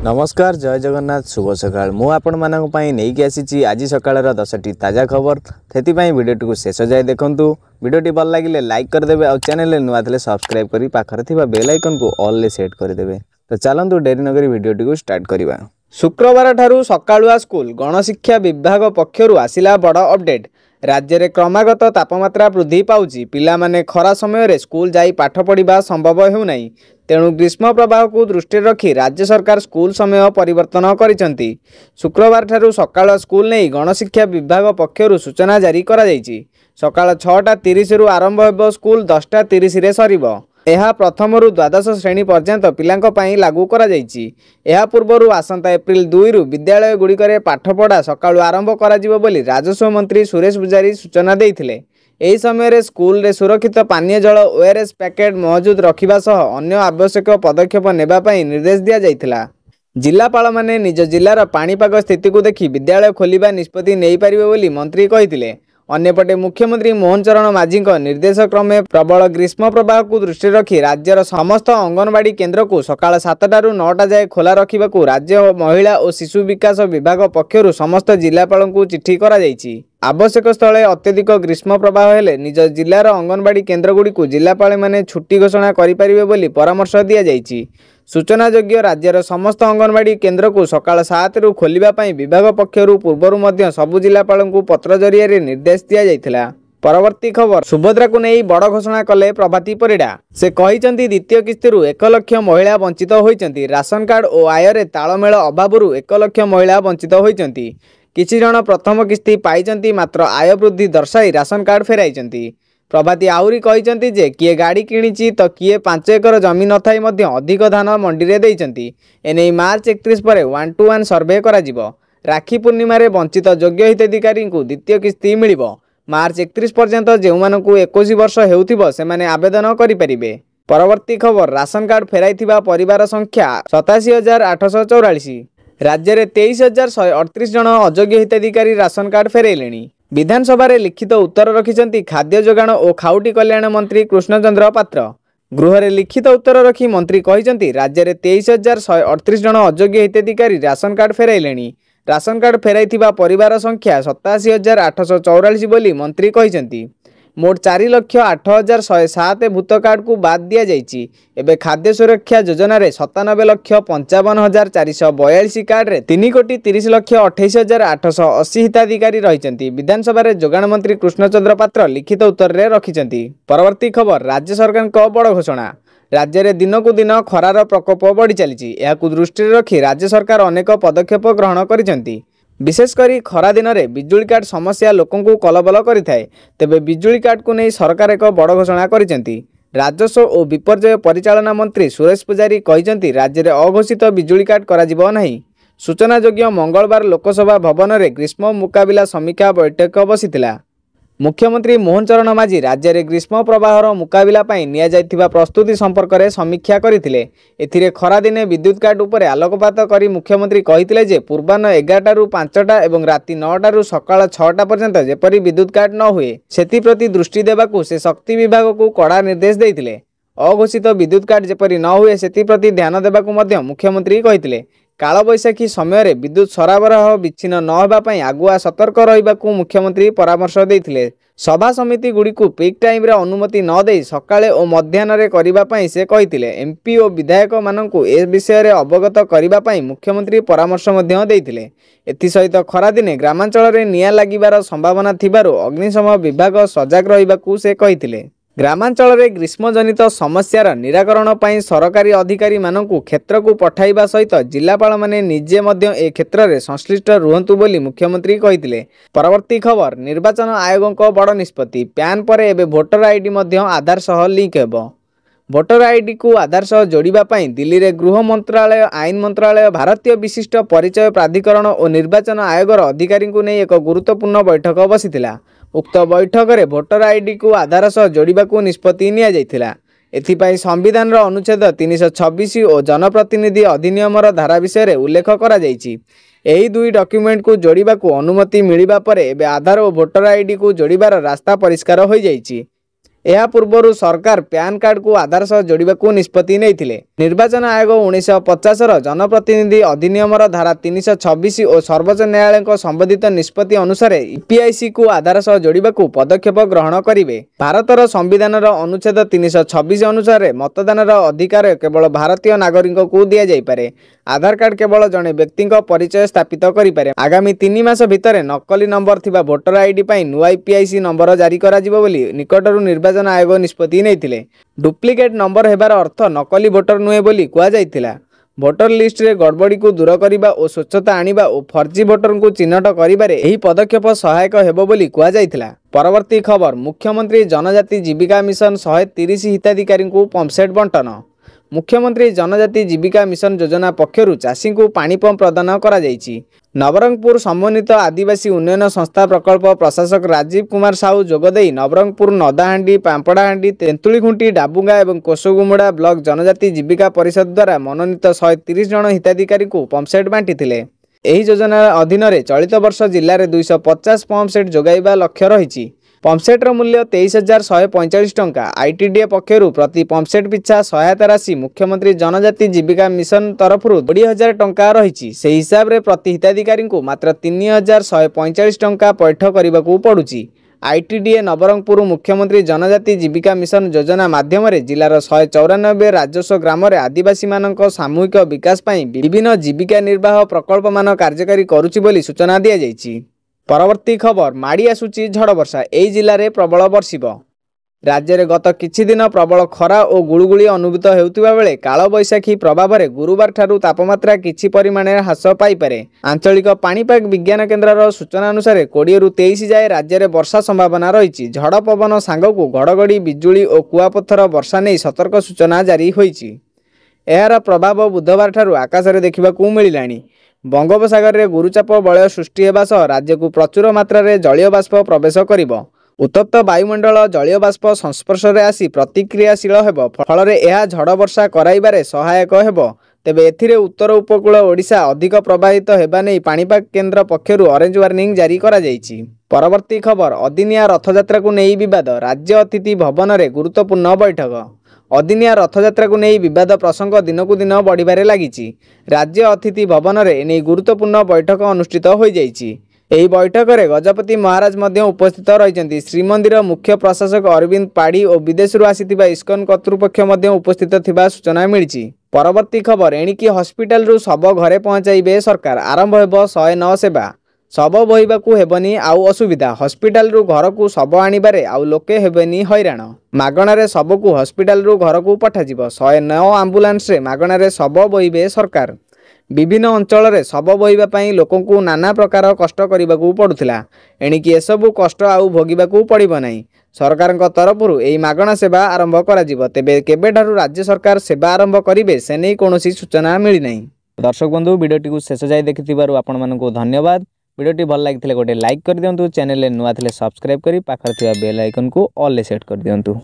नमस्कार जय जगन्नाथ शुभ सकाळ मु आपण मानक पई नेकी आसीची आज सकाळर 10टी ताजा खबर थेति पई वीडियो को शेष जाय देखंतु वीडियोटी भल लागिले लाइक कर देबे और चैनल ले नुआ थले सब्सक्राइब करी पाखर थिबा बेल आइकन को ऑल ले सेट कर देबे। तो चलंतु डेरी नगरी वीडियोटी को स्टार्ट करिबा। शुक्रवार ठारू सकाळुआ स्कूल गणशिक्षा विभाग पक्षरु आसिला बड़ अपडेट। राज्य में क्रमागत तापमात्रा वृद्धि पाउछि। पिला माने खरा समय रे स्कूल जाई पाठ पढ़िबा संभव हेउनाई। तेणु ग्रीष्म प्रवाह को दृष्टि रखी राज्य सरकार स्कूल समय परिवर्तन करिसंती। शुक्रवार ठारू सकाळ स्कूल नहीं गणशिक्षा विभाग पक्षरु सूचना जारी करा जायछि। सकाळ 6:30 रु आरंभ हेबो स्कूल 10:30 रे सरिबो। यह प्रथम रु द्वादश श्रेणी पर्यंत पिलांक पई लागू करा जायछि। यह पूर्वरु आसंता एप्रिल 2 रु विद्यालय गुड़िकरे पाठपढ़ा सकाळु आरंभ करा जिवो बोली राजस्व मंत्री सुरेश पुजारी सूचना देइथिले। एही समय रे स्कूल रे सुरक्षित पानीय जल ओआरएस पैकेट मौजूद रखिबा सह अन्य आवश्यक पदक्षेप नेबा पई निर्देश दिया जाइथिला। जिलापाल माने निज जिल्लार पाणीपाग स्थिति को देखि विद्यालय खोलिबा निष्पत्ति नेइ पारिबे बोली मंत्री कहिथिले। अन्यपटे मुख्यमंत्री मोहन चरण माझी निर्देश क्रमे प्रबल ग्रीष्म प्रवाह को दृष्टि रखी राज्यर समस्त अंगनवाड़ी केन्द्र को सकाळ 7टा रु 9टा जाए खोला रखिबाकू राज्य महिला और शिशु विकास विभाग पक्षरु समस्त जिलापाल को चिठी करा जायछि। आवश्यक स्थले अत्यधिक ग्रीष्म प्रवाह हेले निज जिलार अंगनवाड़ी केन्द्र गुड़ी को जिलापाल माने छुट्टी घोषणा करिपारिबे बोली परामर्श दिया जायछि। सूचना योग्य राज्यर समस्त अंगनवाड़ी केन्द्र को सकाळ 7 रु खोलिबा पई विभाग पक्षरु पूर्वरु मध्य सबु जिलापाल को पत्र जरिया रे निर्देश दिया जायथिला। परवर्ती खबर सुभद्रा को नहीं बड़ घोषणा कले प्रभाती परिडा। से कहिसंती द्वितीय किस्ती 1 लाख महिला वंचित होइचंती। राशन कार्ड और आय रे तालमेल अभावरु 1 लाख महिला वंचित होइचंती। किछि जण प्रथम किस्ती पाइचंती मात्र आय वृद्धि दर्शाई राशन कार्ड फेराइचंती। प्रभाती आहुरी कहिसंती जे किए गाड़ी किणिची तो किए 5 एकर जमी न थाई मध्य अधिक धान मंडी रे देइचंती। एनै मार्च 31 पर 1-to-1 सर्वे करा जिवो। राखी पूर्णिमा रे वंचित योग्य हिताधिकारी को द्वितीय किस्ती मिलिबो। मार्च 31 पर्यंत जेउमानकु 21 वर्ष हेउथिबो सेमाने आवेदन करि परिबे। परवर्ती खबर राशन कार्ड फेराइथिबा परिवार संख्या 87,844। राज्य में 23,138 जन अयोग्य हिताधिकारी राशन कार्ड फेरैलेनी। विधानसभा रे लिखित उत्तर रखिछंती खाद्य जोगाण और खाउटी कल्याण मंत्री कृष्णचंद्र पात्र। गृह रे लिखित उत्तर रखी मंत्री कहिसंती राज्य में 23,138 जन अयोग्य हिताधिकारी राशन कार्ड फेरैलेनी। राशन कार्ड फेराइथिबा परिवार संख्या 87,844 बोली मंत्री कहिसंती। मोट 4,08,107 भूत कार्ड को बाद दिया जाइछि। एबे खाद्य सुरक्षा योजना रे 97,55,442 कार्ड रे 3,30,28,880 हिताधिकारी रहिचंती। विधानसभा रे जोगाण मंत्री कृष्णचंद्र पात्र लिखित उत्तर रे रखिचंती। परवर्ती खबर राज्य सरकार को बड़ घोषणा। राज्य में दिन को दिन खरार प्रकोप बढ़ी चली। यह दृष्टि रखी राज्य सरकार अनेक पदक्षेप ग्रहण करिसेंती। विशेषकर खरा दिन में बिजुली काट समस्या लोकों को कलबल करिथाए। तेबे बिजुली काट को नहीं सरकार एक बड़ घोषणा करिसेंती। राजस्व और विपर्यय परिचालना मंत्री सुरेश पुजारी कहिसंती राज्य में अघोषित बिजुली काट करा जिवो नाही। सूचना योग्य मंगलवार लोकसभा भवन में ग्रीष्म मुकाबिला समीक्षा बैठक बसिथिला। मुख्यमंत्री मोहन चरण माझी राज्य में ग्रीष्म प्रवाहर मुकाबिला निया जाइथिबा प्रस्तुति संपर्क में समीक्षा करथिले। एथिरे खरा दिने विद्युत काट उपरे आलोकपात करी मुख्यमंत्री कहिथिले जे पूर्वाह्न 11टा रु 5टा एवं राति 9टा रु सकाळ 6टा पर्यंत जेपरी विद्युत काट न हुए सेति प्रति दृष्टि देबाकू से शक्ति विभाग को कड़ा निर्देश देइथिले। अघोषित विद्युत काट जेपरी न हुए सेति प्रति ध्यान देबाकू मध्य मुख्यमंत्री कहिथिले। काल बैशाखी समय विद्युत सरबराह विच्छिन्न न होबा पई आगुआ सतर्क रहिबाकू मुख्यमंत्री परामर्श देइथिले। सभा समिति गुड़ी को पीक टाइम रे अनुमति न दे सकाळे और मध्याह्न रे करिबा पई से कहिथिले। एमपी और विधायक माननकू ए विषय रे अवगत करिबा पई मुख्यमंत्री परामर्श मध्य देइथिले। एथि सहित खरा दिने ग्रामांचल रे निया लागिबार संभावना थिबारु अग्निशम विभाग सजग रहिबाकू से कहिथिले। ग्रामांचल रे ग्रीष्मजनित समस्यार निराकरण पई सरकारी अधिकारी माननकू क्षेत्र को पठाइबा सहित जिलापाल माने निजे मध्य ए क्षेत्र रे संश्लिष्ट रुहंतु बोली मुख्यमंत्री कहिथिले। परवर्ती खबर निर्वाचन आयोग को बड़ निष्पत्ति। पैन पर एबे वोटर आईडी मध्य आधार सह लिंक हेबो। वोटर आईडी को आधार सह जोड़िबा पई दिल्ली रे गृह मंत्रालय आईन मंत्रालय भारतीय विशिष्ट परिचय प्राधिकरण और निर्वाचन आयोगर अधिकारी को नहीं एक गुरुत्वपूर्ण बैठक बसिथिला। उक्त बैठक में वोटर आईडी को आधार सह जोड़िबा को निष्पत्ति निया जाइथिला। एथिपाई संविधान अनुच्छेद 326 और जनप्रतिनिधि अधिनियम धारा विषय उल्लेख करा जाइछि। एही दुई डॉक्यूमेंट को जोड़िबा को अनुमति मिलिबा परे एबे आधार और वोटर आईडी को जोड़िबार रास्ता परिष्कार हो जाइछि। ଏହା पूर्व सरकार पैन कार्ड को आधार सह जोड़ा निष्पत्ति नहीं। निर्वाचन आयोग 1950 जनप्रतिनिधि अधिनियम धारा 326 और सर्वोच्च न्यायालय संबंधित निष्पत्ति अनुसार ईपीआईसी को आधार सह जोड़ा पदक्षेप ग्रहण करेंगे। भारतर संविधान अनुच्छेद 326 अनुसार मतदान अधिकार केवल भारतीय नागरिक को दि जापे। आधार कार्ड केवल जड़े व्यक्ति परिचय स्थापित करें। आगामी 3 मास भितर नकली नंबर थिबा भोटर आईडी नुआ ईपीआईसी नंबर जारी करा निकटरू निर्वाचन आयोग निष्पत्ति नहीं। डुप्लिकेट नंबर हेबार अर्थ नकली भोटर नुहे बोली कहुला। भोटर लिस्ट रे गड़बड़ी को दूर करने और स्वच्छता आनिबा और फर्जी भोटर को चिन्हट करिबारे पदक्षेप सहायक हेबो बोली कहुला। परवर्ती खबर मुख्यमंत्री जनजाति जीविका मिशन 130 हिताधिकारी को पंपसेट बंटन। मुख्यमंत्री जनजाति जीविका मिशन योजना पक्षरु चाषी को पानी पंप प्रदान करा जायछि। नवरंगपुर समन्वित आदिवासी उन्नयन संस्था प्रकल्प प्रशासक राजीव कुमार साहू जोगदेई नवरंगपुर नदाहांडी पांपड़ाहांडी तेंतुलीखुंटी डाबुंगा और कोसोगुमुड़ा ब्लॉक जनजाति जीविका परिषद द्वारा मनोनीत 130 जन हिताधिकारी को पंपसेट बांटी। एही योजना अधीन रे चलित वर्ष जिले में 250 पंपसेट जोगाइबा लक्ष्य रही। पंपसेट्र मूल्य 23,145 टंका। आईटीडीए पक्षरु प्रति पंपसेट पिछा सहायता राशि मुख्यमंत्री जनजाति जीविका मिशन तरफ 20,000 टंका रही। से हिसाब रे प्रति हिताधिकारी को मात्र 3,145 टंका पैठ करने को पड़ुछि। आईटीडीए नवरंगपुर मुख्यमंत्री जनजाति जीविका मिशन योजना माध्यम जिलार 194 राजस्व ग्राम आदिवासी मानक सामूहिक विकास पई विभिन्न जीविका निर्वाह प्रकल्प मान कार्यकारी करुछि बोली सूचना दिया जायछि। परवर्ती खबर माड़ी आसुची झड़ वर्षा एई जिले में प्रबल बर्षिब। राज्य में गत किछि दिन प्रबल खरा और गुळुगुळी अनुभूत हेउतिबा बेले काल बैशाखी प्रभाव में गुरुवार ठारू तापमात्रा किछि परिमाण ह्रास पाइपारे। आंचलिक पाणीपाग विज्ञान केन्द्र सूचना अनुसार 20 ରୁ 23 जाए राज्य में वर्षा संभावना रही। झड़ पवन सांगकु घड़घड़ी बिजुली और कुआपत्थर वर्षा नहीं सतर्क सूचना जारी होईछि। एहार प्रभाव बुधवार ठारू आकाश में देखा मिलानी। बंगोपसागर में गुरुचाप बलय सृष्टि होगा सह राज्य को प्रचुर मात्रा रे जलीय बाष्प प्रवेश करिबो। उत्तप्त वायुमंडल जलीय बाष्प संस्पर्श में आसी प्रतिक्रियाशील हेबो। फल यह झड़ वर्षा कराइबारे सहायक हेबो। तेबे एथिरे उत्तर उपकूल ओडिशा अधिक प्रभावित हेबा नै पाणीपाग केन्द्र पक्षरु ऑरेंज वार्निंग जारी करा जायछि। परवर्ती खबर अदिनिया रथयात्रा को नहीं विवाद। राज्य अतिथि भवन में गुरुत्वपूर्ण बैठक। अदिनिया रथयात्रा को नहीं विवाद प्रसंग दिनकू दिन बढ़िबारे लागिछि। राज्य अतिथि भवन में एने गुरुत्वपूर्ण बैठक अनुष्ठित हो जाइछि। एही बैठक में गजपति महाराज मध्य उपस्थित रहिछन्ति। श्रीमंदिर मुख्य प्रशासक अरविंद पाढ़ी और विदेश आसिथिबा इस्कन कर्तृपक्ष मध्य उपस्थित थिबा सूचना मिलिछि। परवर्ती खबर एणिकी हॉस्पिटल रु शव घरे पहुंचाइबे सरकार। आरंभ हेबो 109 सेवा। शव बोहिबाकू हेबनी आउ असुविधा। हॉस्पिटल रु घर को शव आनिबारे आउ लोके हेबनी हैरान। मागणारे शव को हॉस्पिटल रु घर को पठाजिबो। 109 आम्बुलांस रे मागणारे शव बोहिबे सरकार। विभिन्न अंचल रे शव बोहिबा पई लोकन को नाना प्रकार कष्ट करिबाकू पडुथिला। एणिकी एसबू कष्ट आउ भोगिबाकू पड़िबो नाही। सरकारक तरफरु एही मागणा सेवा आरंभ कराजिबो। तेबे केबेठारु राज्य सरकार सेवा आरंभ करिवे से नै कोनोसी सूचना मिली नाही। दर्शक बंधु वीडियोटी को शेष जाय देखिथिबारु आपण मानकू धन्यवाद। वीडियोटी भल लागिथिले गोटे लाइक कर दियंतु। चैनल रे नुआ थिले सब्सक्राइब करी पाखर थिबा बेल आइकन को ऑल ले सेट कर दियंतु।